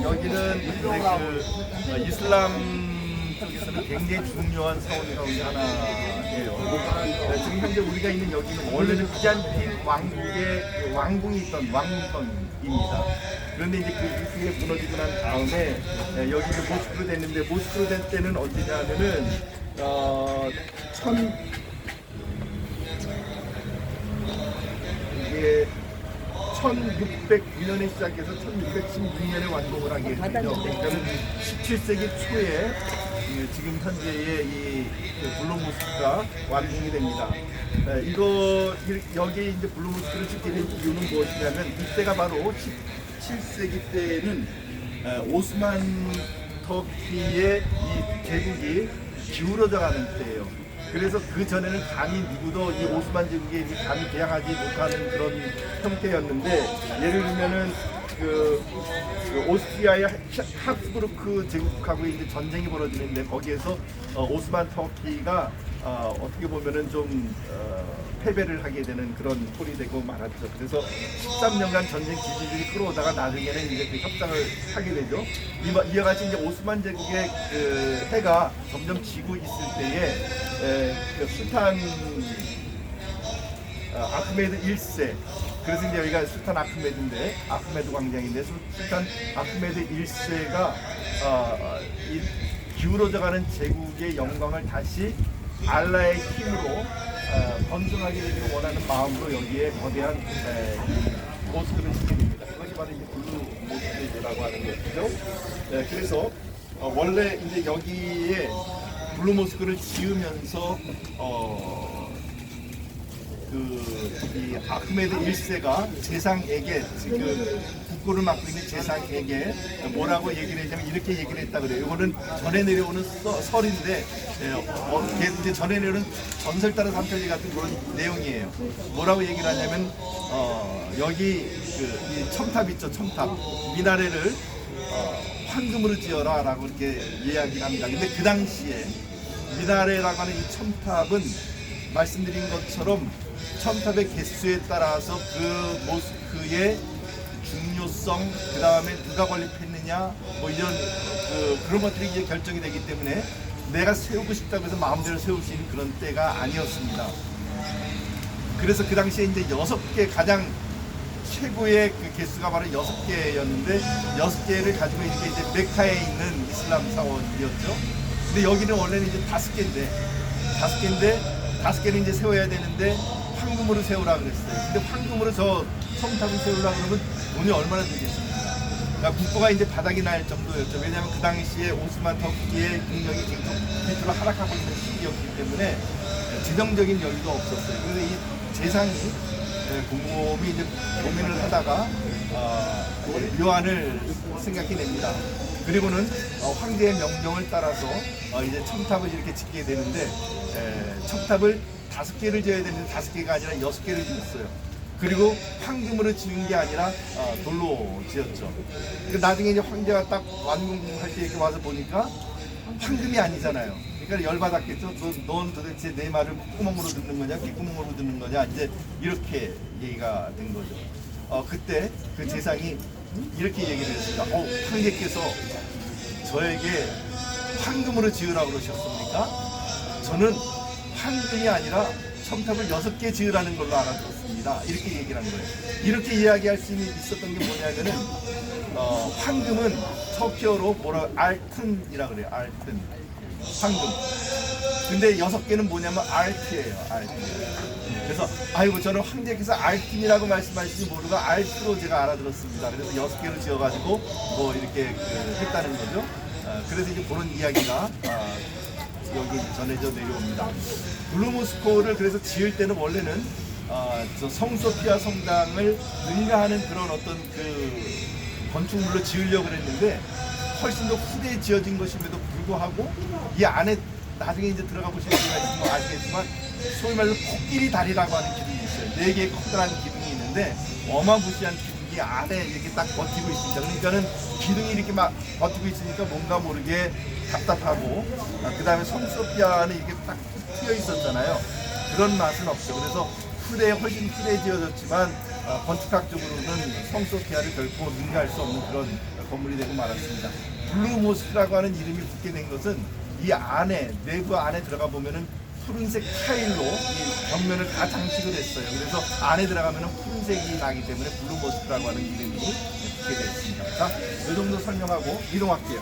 여기는 그 이슬람 쪽에서는 굉장히 중요한 사원 가운데 하나예요. 지금 현재 우리가 있는 여기는 원래는 비잔틴 왕국의 왕궁이 있던 왕궁입니다. 그런데 이제 그게 무너지고 난 다음에 여기 이제 모스크로 됐는데, 모스크로 된 때는 언제냐면은 이게 1609년에 시작해서 1616년에 완공을 하게 되죠. 그러니까는 17세기 초에 지금 현재의 이 블루모스크가 완공이 됩니다. 여기 이제 블루모스크를 짓게 된 이유는 무엇이냐면, 이때가 바로 17세기 때에는 오스만 터키의 이 제국이 기울어져 가는 때예요. 그래서 그 전에는 감히 누구도 이 오스만 제국에 감히 대항하지 못하는 그런 형태였는데, 예를 들면은 그 오스트리아의 합스부르크 제국하고 이제 전쟁이 벌어지는데, 거기에서 오스만 터키가 어떻게 보면은 좀 패배를 하게 되는 그런 꼴이 되고 말았죠. 그래서 13년간 전쟁 지지율이 끌어오다가 나중에는 이제 그 협상을 하게 되죠. 이와 같이 이제 오스만 제국의 그 해가 점점 지고 있을 때에 그 술탄 아흐메드 1세, 그래서 이제 여기가 술탄 아흐메드인데, 아흐메드 광장인데, 술탄 아흐메드 1세가 이 기울어져가는 제국의 영광을 다시 알라의 힘으로 번성하게 되기를 원하는 마음으로 여기에 거대한 모스크를 짓게 됩니다. 그것이 바로 이제 블루 모스크라고 하는 것이죠. 그래서 원래 이제 여기에 블루 모스크를 지으면서 이 아흐메드 1세가 재상에게, 지금 국고를 맡고 있는 재상에게 뭐라고 얘기를 했냐면 이렇게 얘기를 했다 그래요. 이거는 전해 내려오는 설인데, 이제 전해 내려오는 전설 따라 삼천리 같은 그런 내용이에요. 뭐라고 얘기를 하냐면, 여기 이 첨탑 있죠, 첨탑. 미나레를 황금으로 지어라 라고 이렇게 이야기를 합니다. 근데 그 당시에 미나레라고 하는 이 첨탑은 말씀드린 것처럼 첨탑의 개수에 따라서 그 모스크의 중요성, 그 다음에 누가 건립했느냐, 뭐 이런 그런 것들이 이제 결정이 되기 때문에 내가 세우고 싶다고 해서 마음대로 세울 수 있는 그런 때가 아니었습니다. 그래서 그 당시에 이제 6개, 가장 최고의 그 개수가 바로 6개였는데, 6개를 가지고 이렇게 이제 메카에 있는 이슬람 사원이었죠. 근데 여기는 원래는 이제 5개인데 5개는 이제 세워야 되는데 황금으로 세우라 그랬어요. 근데 황금으로 저 첨탑을 세우려고 그러면 돈이 얼마나 들겠습니까? 그러니까 국고가 이제 바닥이 날 정도였죠. 왜냐하면 그 당시에 오스만 터키의 국력이 계속 밑으로 하락하고 있는 시기였기 때문에 재정적인 여유도 없었어요. 그래서 이 재상이 곰곰이 이제 고민을 하다가 묘안을 생각해냅니다. 그리고는 황제의 명령을 따라서 이제 첨탑을 이렇게 짓게 되는데, 첨탑을 5개를 지어야 되는데 5개가 아니라 6개를 지었어요. 그리고 황금으로 지은 게 아니라 돌로 지었죠. 나중에 이제 황제가 딱 완공할 때 이렇게 와서 보니까 황금이 아니잖아요. 그러니까 열받았겠죠. 넌 도대체 내 말을 콧구멍으로 듣는 거냐, 귓구멍으로 듣는 거냐, 이제 이렇게 얘기가 된 거죠. 그때 그 재상이 이렇게 얘기를 했습니다. 황제께서 저에게 황금으로 지으라고 그러셨습니까? 저는 황금이 아니라 첨탑을 6개 지으라는 걸로 알아들었습니다. 이렇게 얘기를 한 거예요. 이렇게 이야기할 수 있었던 게 뭐냐면은, 황금은 터키어로 알튼이라고 그래요. 알튼. 황금. 근데 6개는 뭐냐면 알트예요. 알트. 그래서 아이고, 저는 황제께서 알튼이라고 말씀하시지 모르고 알트로 제가 알아들었습니다. 그래서 6개를 지어가지고 뭐 이렇게 했다는 거죠. 그래서 이제 그런 이야기가 여기 전해져 내려옵니다. 블루모스크를 그래서 지을 때는 원래는 저 성소피아 성당을 능가하는 그런 어떤 그 건축물로 지으려고 그랬는데, 훨씬 더 후대에 지어진 것임에도 불구하고 이 안에 나중에 이제 들어가 보시면 아시겠지만, 소위 말로 코끼리 다리라고 하는 기둥이 있어요. 4개의 커다란 기둥이 있는데 어마무시한 기둥이 안에 이렇게 딱 버티고 있습니다. 그러니까는 기둥이 이렇게 막 버티고 있으니까 뭔가 모르게 답답하고, 그 다음에 성소피아는 이렇게 딱 트여 있었잖아요. 그런 맛은 없죠. 그래서 훨씬 후대에 지어졌지만 건축학적으로는 성소피아를 결코 능가할 수 없는 그런 건물이 되고 말았습니다. 블루 모스크라고 하는 이름이 붙게 된 것은 이 안에 내부 안에 들어가 보면은 푸른색 타일로 이 벽면을 다 장식을 했어요. 그래서 안에 들어가면은 푸른색이 나기 때문에 블루 모스크라고 하는 이름이 붙게 되었습니다. 자, 이 정도 설명하고 이동할게요.